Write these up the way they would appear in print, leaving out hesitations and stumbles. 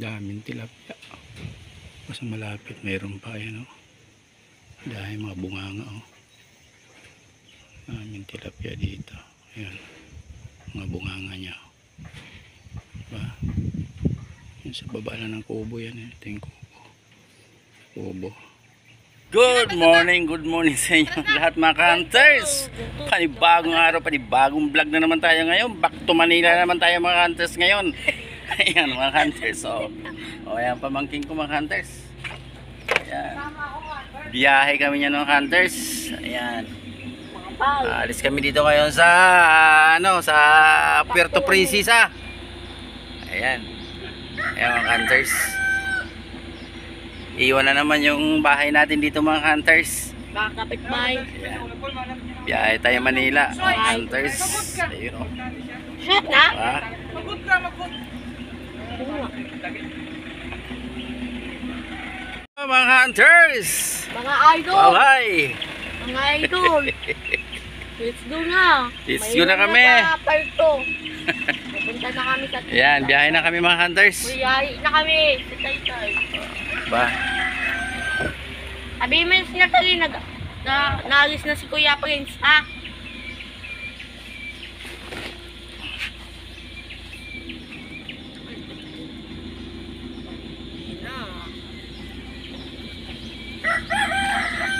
daming tilapia. Basta malapit mayroon pa yan, oh. Dahil mga bunganga, oh. Daming tilapia dito. Ayan, mga bunganga niya, oh. Diba? Yan sa baba na ng kubo yan, eh. Ito yung kubo. Good morning sa inyo lahat mga hunters. Panibagong araw, panibagong vlog na naman tayo ngayon. Back to Manila naman tayo mga hunters ngayon. Ayan mga hunters, oh. O ayan pamangking ko mga hunters. Ayan. Biyahe kami niyan mga hunters. Ayan. Alis kami dito ngayon sa sa Puerto Princesa. Ayan. Ayan mga hunters. Iwan na naman yung bahay natin dito mga hunters. Baka kapitbahay. Biyahe tayo Manila mga hunters. Ayun, oh. Shut na. Magod ka, magod. Mga hunters. Mga idol. Bye-bye. Mga idol. Let's go na. Let's go na kami. Pupunta na kami sa Ayan, biyahe na kami mga hunters. Biyahe na kami sa Taytay. Ba? Sabi mo si Natalie, naalis na si Kuya Prince, ha?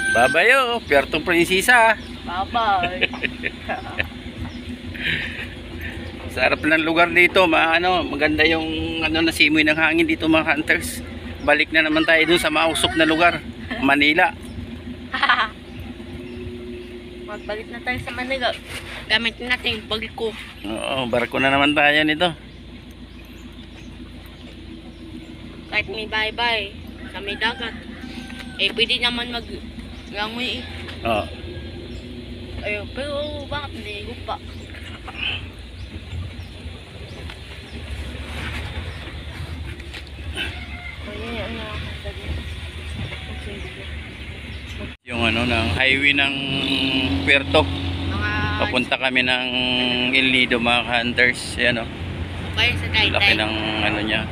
Babayo, Puerto Princesa. Bye-bye. Sarap ng lugar dito, maganda yung nasimoy ng hangin dito mga hunters. Balik na naman tayo dun sa mausok na lugar, Manila. Magbalik na tayo sa Manila. Gamitin natin yung barko. Oo, barko na naman tayo nito. Kahit may bye-bye sa may dagat, pwede naman mag-langoy. Oo. Ayun, pero bakit hindi pa? Yung ng highway ng Puerto. Papunta kami ng El Nido mga hunters. Yan, oh. Kaya sa Taytay. Laki ng niya,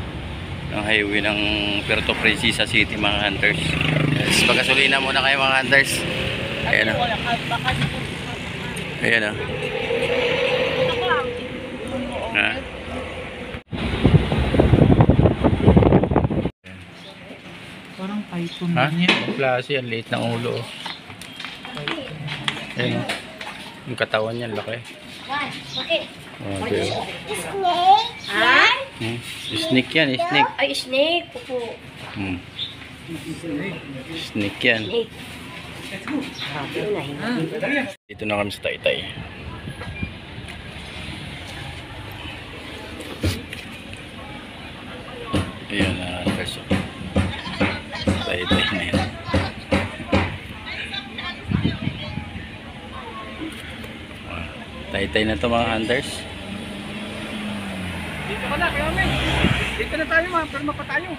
ng highway ng Puerto Princesa City mga hunters. Yes, pagkasulina muna kayo mga hunters. Ayan, oh. Ayan, oh. Ha? Parang python Ha? din yan. Ang klase, ang liit ng ulo. Ayan, oh. Yung katawan niya, laki. Okay. Okay. Snake? Ha? Snake yan, snake. Ay, snake. Pupo. Snake yan. Snake. Dito na kami sa Taytay. Ayan na, perso. Taytay na yan. Taytay na to mga hunters. Dito ka na, kaya men. Dito na tayo, pero mapatayo.